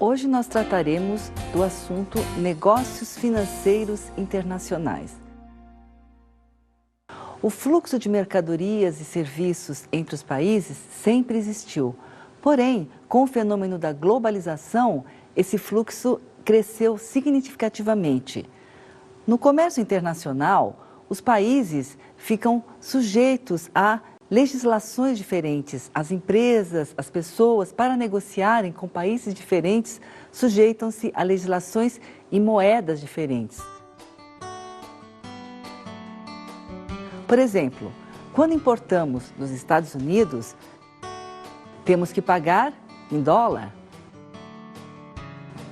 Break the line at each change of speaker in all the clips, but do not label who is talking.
Hoje nós trataremos do assunto negócios financeiros internacionais. O fluxo de mercadorias e serviços entre os países sempre existiu. Porém, com o fenômeno da globalização, esse fluxo cresceu significativamente. No comércio internacional, os países ficam sujeitos a legislações diferentes. As empresas, as pessoas, para negociarem com países diferentes, sujeitam-se a legislações e moedas diferentes. Por exemplo, quando importamos dos Estados Unidos, temos que pagar em dólar.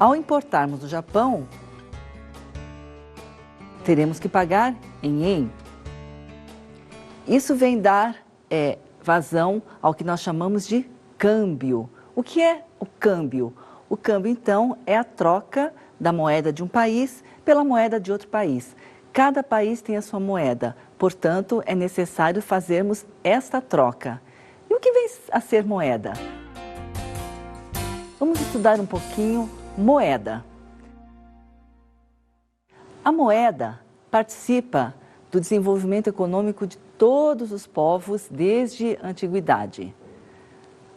Ao importarmos do Japão, teremos que pagar em ien. Isso vem dar vazão ao que nós chamamos de câmbio. O que é o câmbio? O câmbio, então, é a troca da moeda de um país pela moeda de outro país. Cada país tem a sua moeda, portanto, é necessário fazermos esta troca. E o que vem a ser moeda? Vamos estudar um pouquinho moeda. A moeda participa do desenvolvimento econômico de todos os povos desde a antiguidade.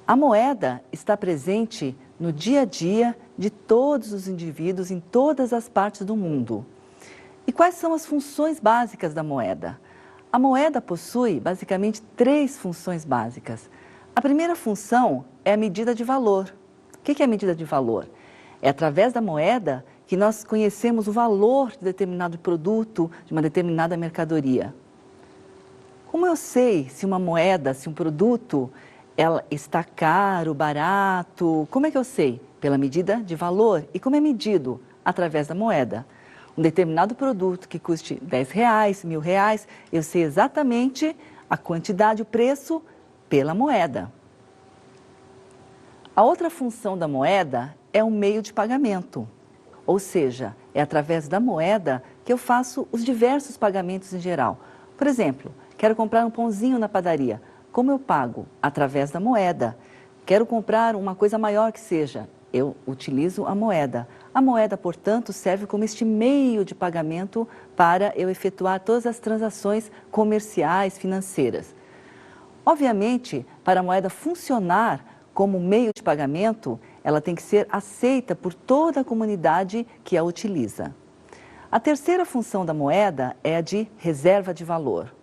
A moeda está presente no dia a dia de todos os indivíduos em todas as partes do mundo. E quais são as funções básicas da moeda? A moeda possui basicamente 3 funções básicas. A primeira função é a medida de valor. O que é a medida de valor? É através da moeda que nós conhecemos o valor de determinado produto, de uma determinada mercadoria. Como eu sei se uma moeda, se um produto, ela está caro, barato? Como é que eu sei? Pela medida de valor. E como é medido? Através da moeda. Um determinado produto que custe R$10, R$1.000, eu sei exatamente a quantidade, o preço, pela moeda. A outra função da moeda é um meio de pagamento. Ou seja, é através da moeda que eu faço os diversos pagamentos em geral. Por exemplo, quero comprar um pãozinho na padaria. Como eu pago? Através da moeda. Quero comprar uma coisa maior que seja. Eu utilizo a moeda. A moeda, portanto, serve como este meio de pagamento para eu efetuar todas as transações comerciais, financeiras. Obviamente, para a moeda funcionar como meio de pagamento, ela tem que ser aceita por toda a comunidade que a utiliza. A terceira função da moeda é a de reserva de valor.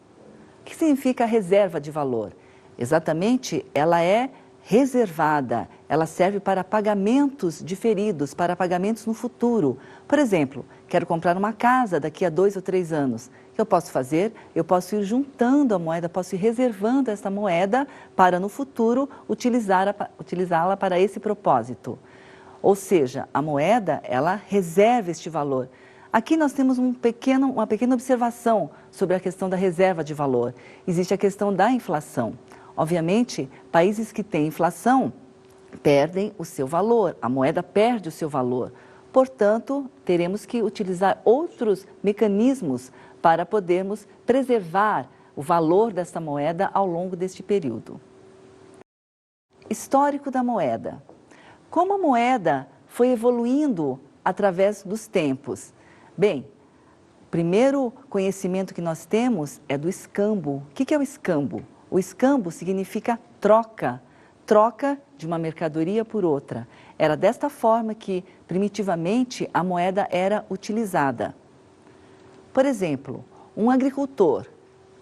O que significa reserva de valor? Exatamente, ela é reservada, ela serve para pagamentos diferidos, para pagamentos no futuro. Por exemplo, quero comprar uma casa daqui a 2 ou 3 anos. O que eu posso fazer? Eu posso ir juntando a moeda, posso ir reservando essa moeda para no futuro utilizá-la para esse propósito. Ou seja, a moeda, ela reserva este valor. Aqui nós temos uma pequena observação sobre a questão da reserva de valor. Existe a questão da inflação. Obviamente, países que têm inflação perdem o seu valor, a moeda perde o seu valor. Portanto, teremos que utilizar outros mecanismos para podermos preservar o valor dessa moeda ao longo deste período. Histórico da moeda. Como a moeda foi evoluindo através dos tempos? Bem, o primeiro conhecimento que nós temos é do escambo. O que é o escambo? O escambo significa troca, troca de uma mercadoria por outra. Era desta forma que, primitivamente, a moeda era utilizada. Por exemplo, um agricultor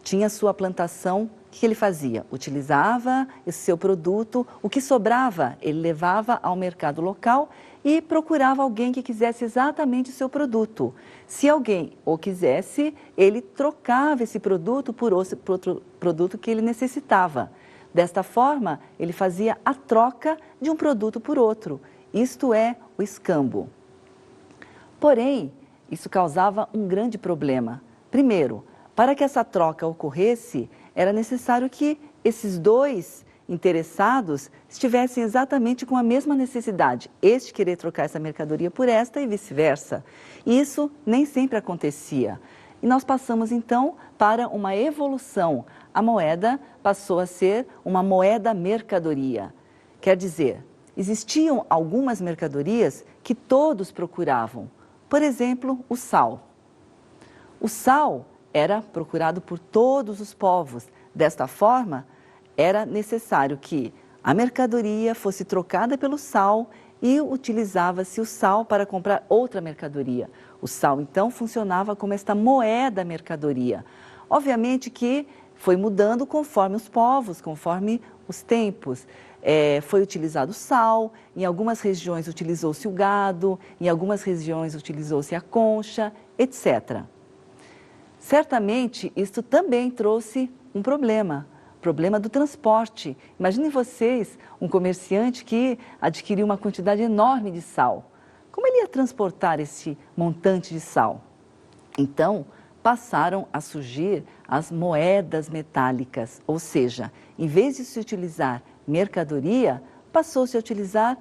tinha sua plantação, o que ele fazia? Utilizava esse seu produto, o que sobrava ele levava ao mercado local e procurava alguém que quisesse exatamente o seu produto. Se alguém o quisesse, ele trocava esse produto por outro produto que ele necessitava. Desta forma, ele fazia a troca de um produto por outro. Isto é o escambo. Porém, isso causava um grande problema. Primeiro, para que essa troca ocorresse, era necessário que esses dois interessados estivessem exatamente com a mesma necessidade, este querer trocar essa mercadoria por esta e vice-versa. Isso nem sempre acontecia. E nós passamos então para uma evolução. A moeda passou a ser uma moeda mercadoria. Quer dizer, existiam algumas mercadorias que todos procuravam. Por exemplo, o sal. O sal era procurado por todos os povos. Desta forma, era necessário que a mercadoria fosse trocada pelo sal e utilizava-se o sal para comprar outra mercadoria. O sal, então, funcionava como esta moeda mercadoria. Obviamente que foi mudando conforme os povos, conforme os tempos. Foi utilizado o sal, em algumas regiões utilizou-se o gado, em algumas regiões utilizou-se a concha, etc. Certamente, isto também trouxe um problema do transporte. Imaginem vocês, um comerciante que adquiriu uma quantidade enorme de sal. Como ele ia transportar esse montante de sal? Então, passaram a surgir as moedas metálicas, ou seja, em vez de se utilizar mercadoria, passou-se a utilizar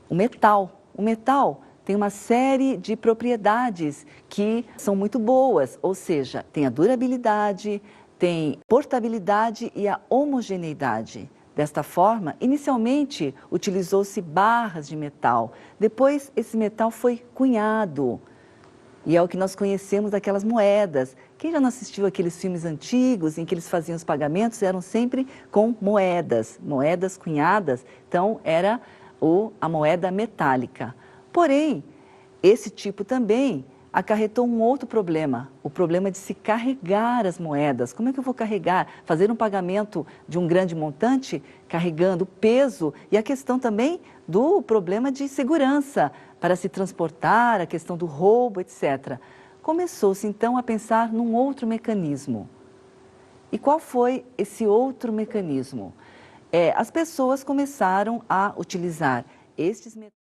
o metal. O metal tem uma série de propriedades que são muito boas, ou seja, tem a durabilidade, tem portabilidade e a homogeneidade. Desta forma, inicialmente utilizou-se barras de metal, depois esse metal foi cunhado. E é o que nós conhecemos daquelas moedas. Quem já não assistiu aqueles filmes antigos em que eles faziam os pagamentos, eram sempre com moedas cunhadas, então era a moeda metálica. Porém, esse tipo também acarretou um outro problema, o problema de se carregar as moedas. Como é que eu vou carregar? Fazer um pagamento de um grande montante, carregando peso, e a questão também do problema de segurança, para se transportar, a questão do roubo, etc. Começou-se então a pensar num outro mecanismo. E qual foi esse outro mecanismo? As pessoas começaram a utilizar estes mecanismos.